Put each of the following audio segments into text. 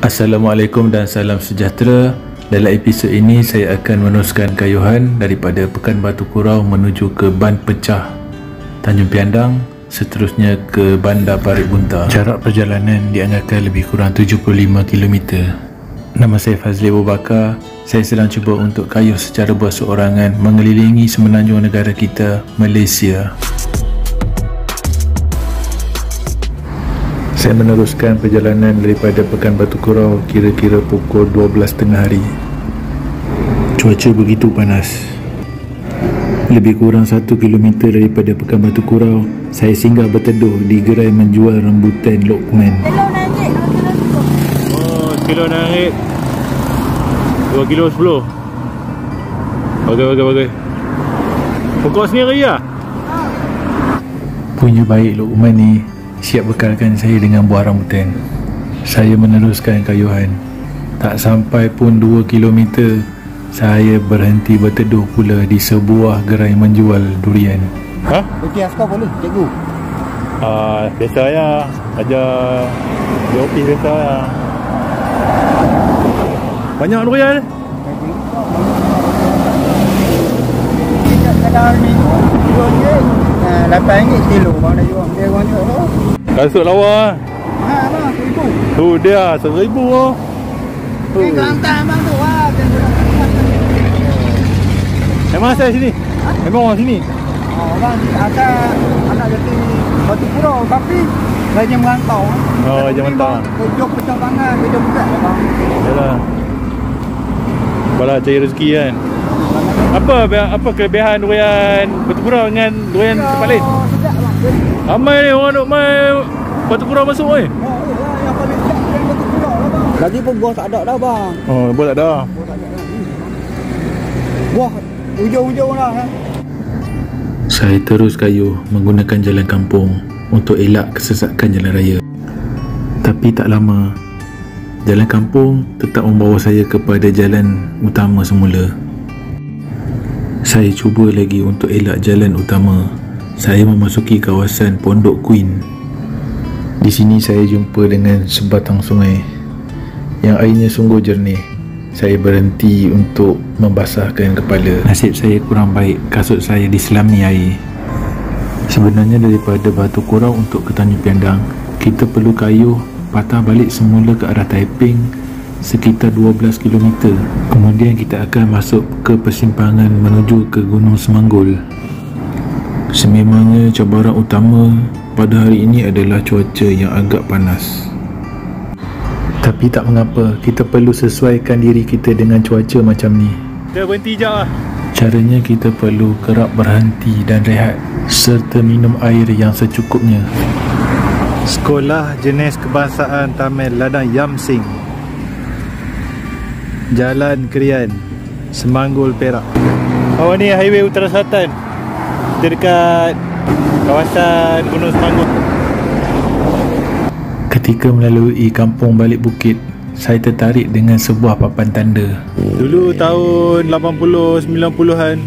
Assalamualaikum dan salam sejahtera. Dalam episod ini saya akan meneruskan kayuhan daripada Pekan Batu Kurau menuju ke Ban Pecah Tanjung Piandang, seterusnya ke Bandar Parit Buntar. Jarak perjalanan dianggarkan lebih kurang 75 km. Nama saya Fazli Abu Bakar. Saya sedang cuba untuk kayuh secara berseorangan mengelilingi semenanjung negara kita, Malaysia. Saya meneruskan perjalanan daripada Pekan Batu Kurau kira-kira pukul 12.30 hari. Cuaca begitu panas. Lebih kurang 1 km daripada Pekan Batu Kurau, saya singgah berteduh di gerai menjual rambutan Lokman. Kilo naik 2 kilo 10. Bagai. Pokok sendiri ya? Punya baik Lokman ni siap bekalkan saya dengan buah rambutan. Saya meneruskan kayuhan. Tak sampai pun 2 km, saya berhenti berteduh pula di sebuah gerai menjual durian. Ha? Okey, askar boleh, cikgu? Biasa ya. Ajar di ofis biasa ya. Banyak durian? Kadang ni RM2, RM8 kilo bang dah jual. Dia orang jual tu. Kasut lawa. Bang, RM1,000. Tu dia RM1,000 oh. Ni kelantan bang tu. Memang asal sini? Memang orang sini? Bang, atas anak jati Batu Kurau tapi raja merantau. Oh, raja merantau. Kerja pecah tangan, kerja budak bang. Yalah. Balah cari rezeki kan. Apa kelebihan durian Batu Kurau dengan durian tempat lain? Sedap bang. Ramai ni orang duk main Batu Kurau masuk ni. Yang paling sedap durian Batu Kurau lah bang. Lagi pun buah tak ada dah bang. Oh, buah tak ada. Buah hujung-hujung lah. Saya terus kayuh menggunakan jalan kampung untuk elak kesesakan jalan raya. Tapi tak lama, jalan kampung tetap membawa saya kepada jalan utama semula. Saya cuba lagi untuk elak jalan utama. Saya memasuki kawasan Pondok Queen. Di sini saya jumpa dengan sebatang sungai yang airnya sungguh jernih. Saya berhenti untuk membasahkan kepala. Nasib saya kurang baik, kasut saya diselami air. Sebenarnya daripada Batu Kurau untuk ke Tanjung Piandang, kita perlu kayuh patah balik semula ke arah Taiping sekitar 12 km. Kemudian kita akan masuk ke persimpangan menuju ke Gunung Semanggul. Sememangnya cabaran utama pada hari ini adalah cuaca yang agak panas. Tapi tak mengapa, kita perlu sesuaikan diri kita dengan cuaca macam ni. Kita berhenti sekejap lah. Caranya kita perlu kerap berhenti dan rehat serta minum air yang secukupnya. Sekolah Jenis Kebangsaan Tamil Ladang Yamsing, Jalan Krian, Semanggul, Perak. Oh, ni highway Utara Selatan. Kita dekat kawasan Gunung Semanggul. Ketika melalui kampung balik bukit, saya tertarik dengan sebuah papan tanda. Dulu tahun 80 90-an,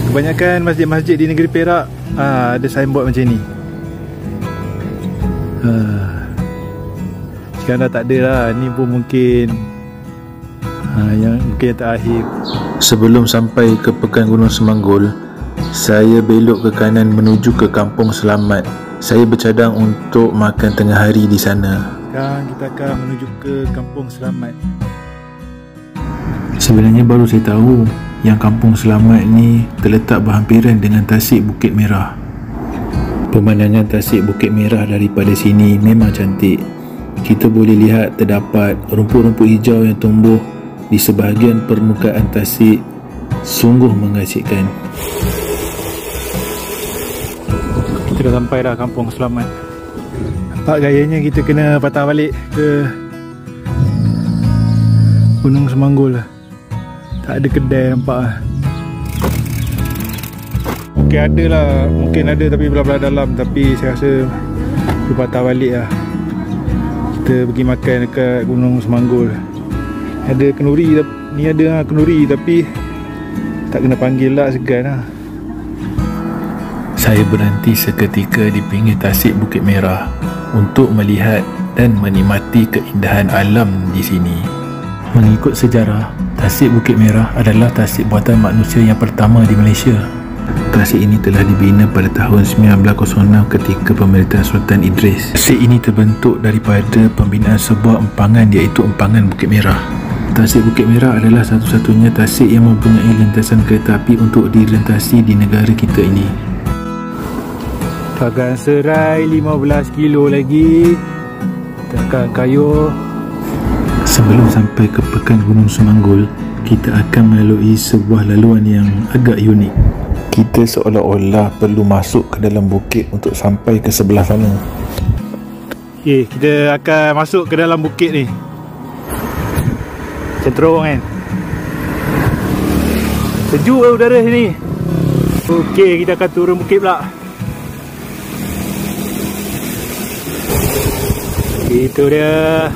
kebanyakan masjid-masjid di negeri Perak ada signboard macam ni. Sekarang dah tak ada lah. Ni pun mungkin yang terakhir. Sebelum sampai ke Pekan Gunung Semanggul, saya belok ke kanan menuju ke Kampung Selamat. Saya bercadang untuk makan tengah hari di sana. Sekarang kita akan menuju ke Kampung Selamat. Sebenarnya baru saya tahu yang Kampung Selamat ni terletak berhampiran dengan Tasik Bukit Merah. Pemandangan Tasik Bukit Merah daripada sini memang cantik. Kita boleh lihat terdapat rumput-rumput hijau yang tumbuh di sebahagian permukaan tasik. Sungguh mengasihkan. Kita dah sampai dah Kampung Selamat. Nampak gayanya kita kena patah balik ke Gunung Semanggul lah. Tak ada kedai nampak lah. Mungkin ada tapi belah-belah dalam. Tapi saya rasa kita patah balik lah. Kita pergi makan dekat Gunung Semanggul. Ada kenduri, ni ada kenduri tapi tak kena panggil lah, segan lah. Saya berhenti seketika di pinggir Tasik Bukit Merah untuk melihat dan menikmati keindahan alam di sini. Mengikut sejarah, Tasik Bukit Merah adalah tasik buatan manusia yang pertama di Malaysia. Tasik ini telah dibina pada tahun 1906 ketika pemerintahan Sultan Idris. Tasik ini terbentuk daripada pembinaan sebuah empangan, iaitu Empangan Bukit Merah. Tasik Bukit Merah adalah satu-satunya tasik yang mempunyai lintasan kereta api untuk direntasi di negara kita ini. Bagan Serai 15 kilo lagi. Tekan Kayu. Sebelum sampai ke Pekan Gunung Semanggul, kita akan melalui sebuah laluan yang agak unik. Kita seolah-olah perlu masuk ke dalam bukit untuk sampai ke sebelah sana. Okay, kita akan masuk ke dalam bukit ni. Macam terowong kan. Sejuk lah udara sini. Okey, kita akan turun bukit pula. Itu dia.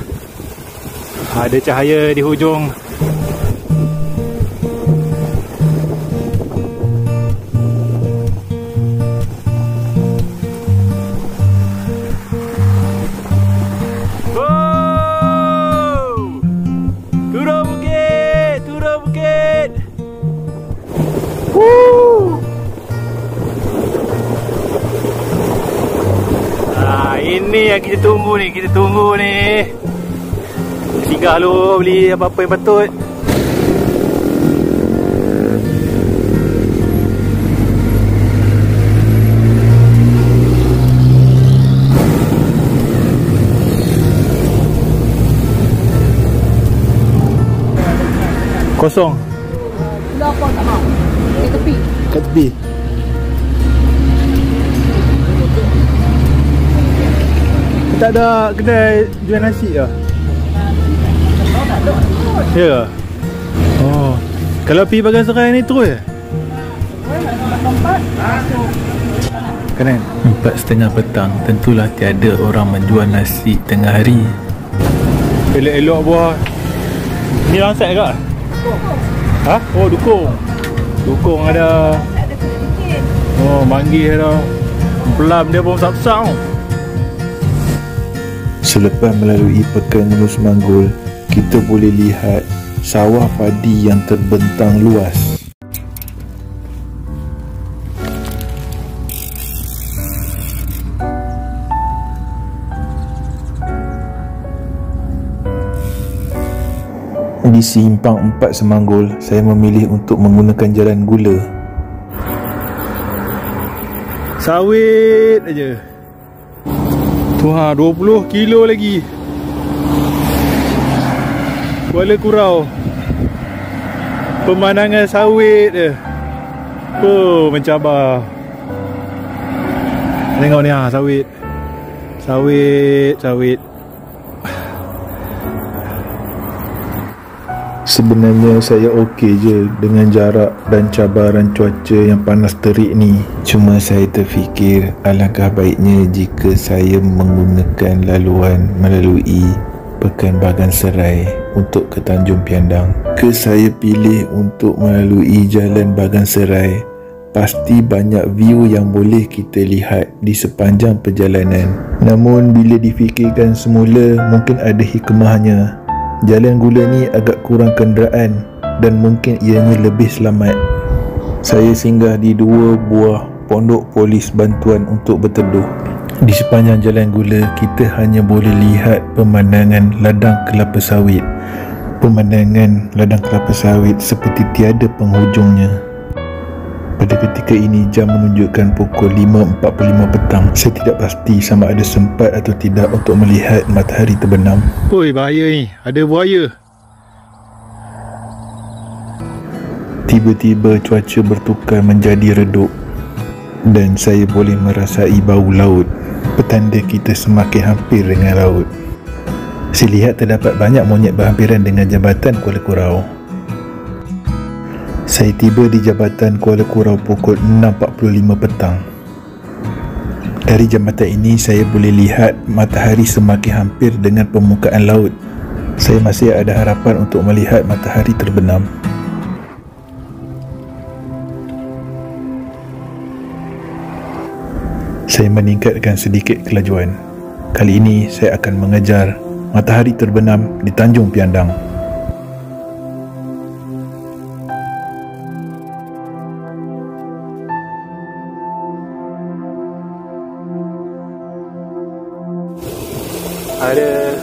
Ada cahaya di hujung. Ini yang kita tunggu ni, singgah lu beli apa-apa yang patut. Kosong. Belah apa tak mau? Kat tepi. Kat tepi. Tak ada kedai jual nasi ke? Ya ke? Oh. Kalau pergi Bagan Serai ni terus je? Kanan? 4:30 petang, tentulah tiada orang menjual nasi tengah hari. Elok-elok buah. Ni langsat ke? Ha? Oh, dukung. Dukung ada. Oh, manggis ada. Pelam dia pun besar-besar tau. Selepas melalui Pekan Gunung Semanggul, kita boleh lihat sawah padi yang terbentang luas. Di Simpang 4 Semanggul, saya memilih untuk menggunakan jalan gula. Sawit aja. Wah, 20 kilo lagi. Kuala Kurau. Pemandangan sawit je. Oh, mencabar. Tengok ni ha, sawit. Sawit. Sebenarnya saya okey je dengan jarak dan cabaran cuaca yang panas terik ni. Cuma saya terfikir alangkah baiknya jika saya menggunakan laluan melalui Pekan Bagan Serai untuk ke Tanjung Piandang. Saya pilih untuk melalui Jalan Bagan Serai. Pasti banyak view yang boleh kita lihat di sepanjang perjalanan. Namun bila difikirkan semula, mungkin ada hikmahnya. Jalan gula ni agak kurang kenderaan dan mungkin ianya lebih selamat. Saya singgah di 2 buah pondok polis bantuan untuk berteduh. Di sepanjang jalan gula, kita hanya boleh lihat pemandangan ladang kelapa sawit. Pemandangan ladang kelapa sawit seperti tiada penghujungnya. Pada ketika ini jam menunjukkan pukul 5.45 petang. Saya tidak pasti sama ada sempat atau tidak untuk melihat matahari terbenam. Oi, bahaya ni. Ada buaya. Tiba-tiba cuaca bertukar menjadi redup dan saya boleh merasai bau laut. Petanda kita semakin hampir dengan laut. Saya lihat terdapat banyak monyet berhampiran dengan jambatan Kuala Kurau. Saya tiba di Jambatan Kuala Kurau pukul 6.45 petang. Dari jambatan ini saya boleh lihat matahari semakin hampir dengan permukaan laut. Saya masih ada harapan untuk melihat matahari terbenam. Saya meningkatkan sedikit kelajuan. Kali ini saya akan mengejar matahari terbenam di Tanjung Piandang. Ada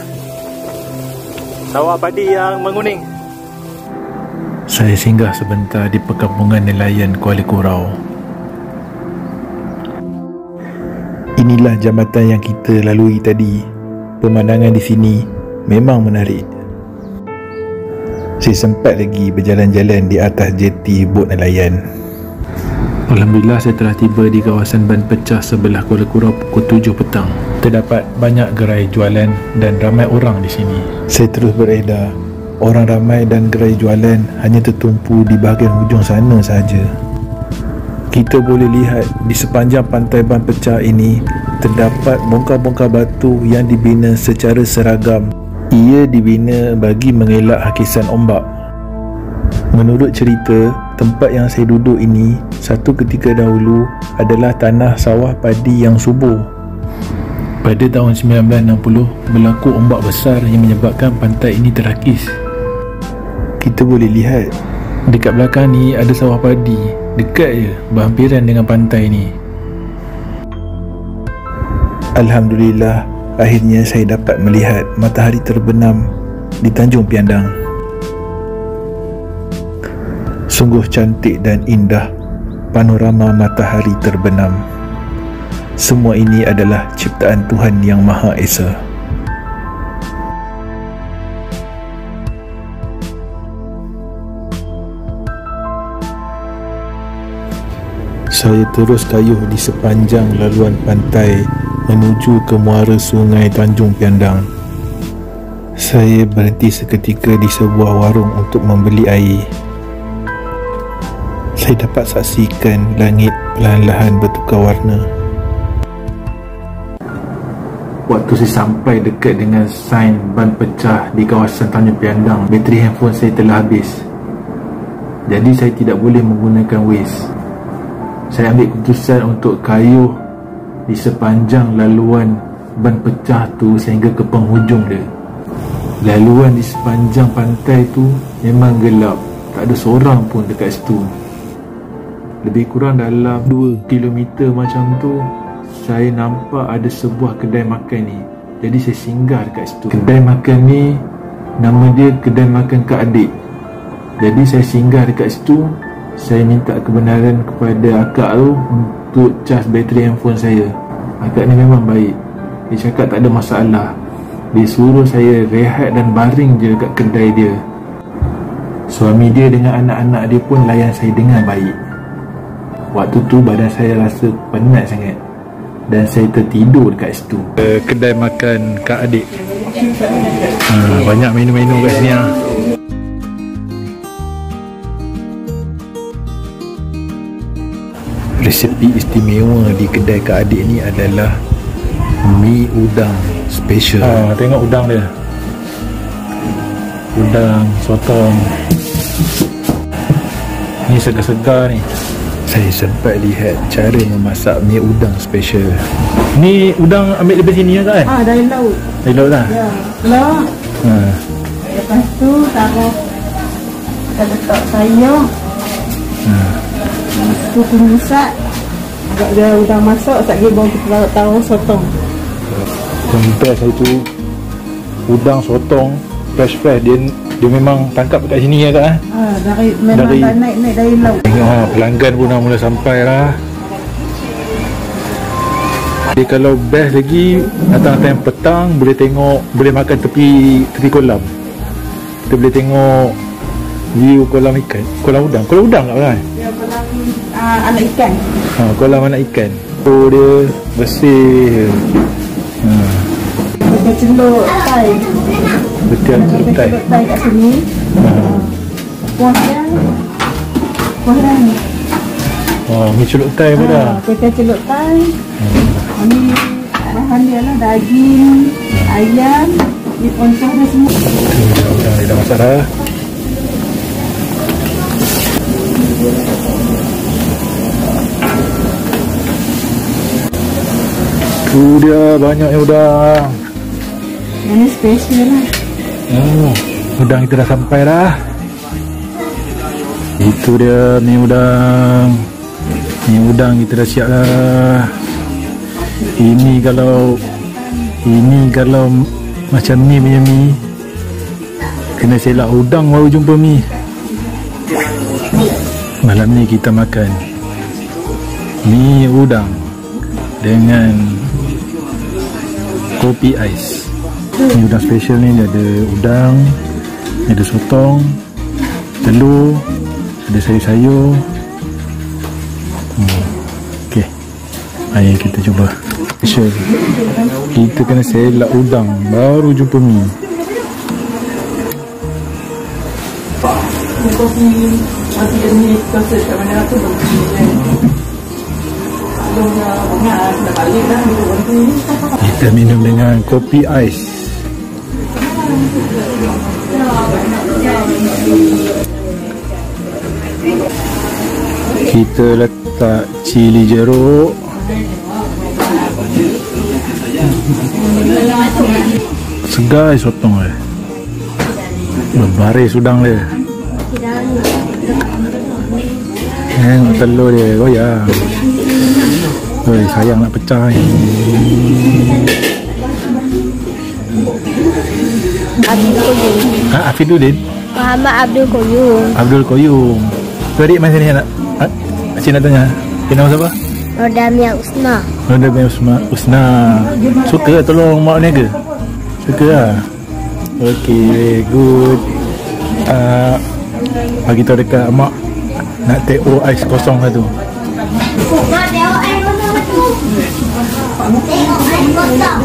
sawah padi yang menguning. Saya singgah sebentar di perkampungan nelayan Kuala Kurau. Inilah jambatan yang kita lalui tadi. Pemandangan di sini memang menarik. Saya sempat lagi berjalan-jalan di atas jeti bot nelayan. Alhamdulillah saya telah tiba di kawasan ban pecah sebelah Kuala Kurau pukul 7 petang. Terdapat banyak gerai jualan dan ramai orang di sini. Saya terus beredar. Orang ramai dan gerai jualan hanya tertumpu di bahagian hujung sana sahaja. Kita boleh lihat di sepanjang pantai ban pecah ini terdapat bongkar-bongkar batu yang dibina secara seragam. Ia dibina bagi mengelak hakisan ombak. Menurut cerita, tempat yang saya duduk ini satu ketika dahulu adalah tanah sawah padi yang subur. Pada tahun 1960 berlaku ombak besar yang menyebabkan pantai ini terakis. Kita boleh lihat dekat belakang ni ada sawah padi, dekat je berhampiran dengan pantai ni. Alhamdulillah, akhirnya saya dapat melihat matahari terbenam di Tanjung Piandang. Sungguh cantik dan indah panorama matahari terbenam. Semua ini adalah ciptaan Tuhan Yang Maha Esa. Saya terus kayuh di sepanjang laluan pantai menuju ke muara sungai Tanjung Piandang. Saya berhenti seketika di sebuah warung untuk membeli air. Saya dapat saksikan langit perlahan-lahan bertukar warna. Waktu saya sampai dekat dengan sain ban pecah di kawasan Tanjung Piandang, bateri handphone saya telah habis. Jadi saya tidak boleh menggunakan Waze. Saya ambil keputusan untuk kayuh di sepanjang laluan ban pecah tu sehingga ke penghujung dia. Laluan di sepanjang pantai tu memang gelap, tak ada seorang pun dekat situ. Lebih kurang dalam 2 km macam tu, saya nampak ada sebuah kedai makan ni. Jadi saya singgah dekat situ. Kedai makan ni nama dia Kedai Makan Kak Adik. Jadi saya singgah dekat situ. Saya minta kebenaran kepada akak tu untuk cas bateri handphone saya. Akak ni memang baik. Dia cakap tak ada masalah. Dia suruh saya rehat dan baring je dekat kedai dia. Suami dia dengan anak-anak dia pun layan saya dengan baik. Waktu tu badan saya rasa penat sangat dan saya tertidur dekat situ. Kedai makan Kak Adik. Banyak minum-minum kat sini lah. Resepi istimewa di kedai Kak Adik ni adalah mi udang special. Tengok udang dia. Udang sotong. Ni segar-segar ni. Saya sempat lihat cara memasak mi udang special. Ni udang ambil dari sini kan? Dari laut. Dari laut lah? Ya, laut. Lepas tu taruh, kita letak sayur. Tu masak. Agak dia udang masak, tak kira baru kita taruh sotong. Yang best itu udang sotong fresh dia memang tangkap dekat sini ya kak? Memang dah naik dari laut. Tengok pelanggan pun dah mula sampai lah. Jadi kalau best lagi datang-datang petang boleh makan tepi kolam. Kita boleh tengok view kolam ikan, kolam udang tak kan? Ya, kolam anak ikan. Kolam anak ikan. Dia bersih. Kita celup tai. Betul celup tai. Celup tai kat sini. Kuah ni. Ni celup tai pun dah. Kita celup tai. Ni bahan dia lah daging, ayam, ni oncah dia semua. Udang dia dah masak dah. Itu dia banyaknya udang. Ini spesial lah. Udang kita dah sampai dah. Itu dia mie udang. Mie udang kita dah siap dah. Ini kalau macam ni punya mie, kena selak udang baru jumpa mie. Malam ni kita makan mie udang dengan kopi ais. Mie udang special ni ada udang, ada sotong, telur, ada sayur-sayur. Okey, mari kita cuba. Special, kita kena selak udang baru jumpa mie. Kita minum dengan kopi ais. Kita letak cili jeruk. Segar sotong dia. Berbaris udang dia. Tengok telur dia goyang. Oi, sayang nak pecah ni. Afiduddin? Muhammad Abdul Qayyum. Abdul Qayyum. Tu adik mana sini nak? Cik nak tanya. Nama siapa? Rodamia Usna. Rodamia Usna. Suka tolong mak niaga? Suka lah. Okay, good. Bagi tahu dekat mak nak TO ais kosong satu. Mak tengok air kosong tu. Tengok air kosong.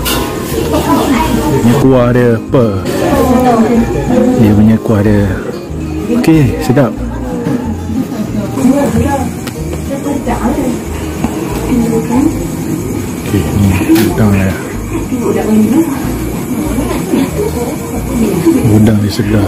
Ini kuah dia apa? Dia punya kuah dia. Okey, sedap. Okey, ni udang dia. Udang dia segar.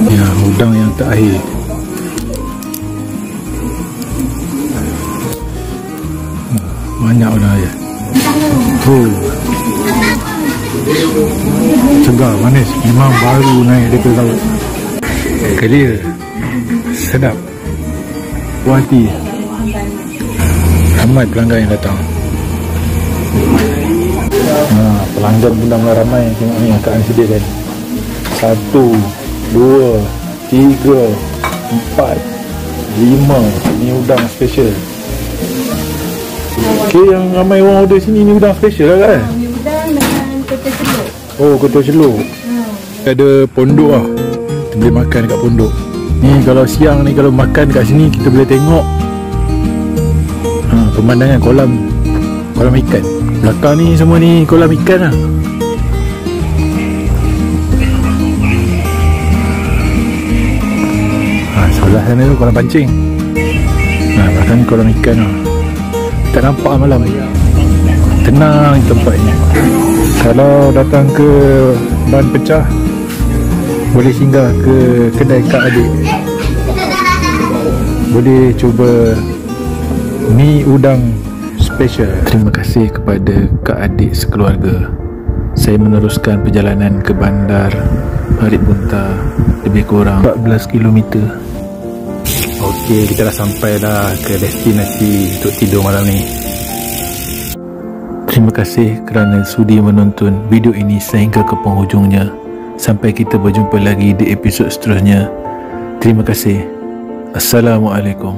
Ya, udang yang terakhir. Banyak udang dia. Segar, manis. Memang baru naik daripada laut. Clear. Sedap. Puas hati. Ramai pelanggan yang datang. Pelanggan pun dah mulai ramai. Tengok ni akak ni sediakan 1, 2, 3, 4, 5 ni udang special. Okay, yang ramai orang order sini ni udang special lah kan? Ni udang dengan kotor celup. Oh, kotor celup. Ada pondok lah. Kita boleh makan dekat pondok. Ni kalau siang ni kalau makan kat sini kita boleh tengok pemandangan kolam ikan. Belakang ni semua ni kolam ikan lah. Sebelah sana tu kolam pancing. Belakang ni kolam ikan lah. Tak nampak malam. Tenang tempat ni. Kalau datang ke Ban Pecah, boleh singgah ke kedai Kak Adik. Boleh cuba mie udang special. Terima kasih kepada Kak Adik sekeluarga. Saya meneruskan perjalanan ke bandar Parit Bunta lebih kurang 14 km. Okey, kita dah sampai dah ke destinasi untuk tidur malam ni. Terima kasih kerana sudi menonton video ini sehingga ke penghujungnya. Sampai kita berjumpa lagi di episod seterusnya. Terima kasih. Assalamualaikum.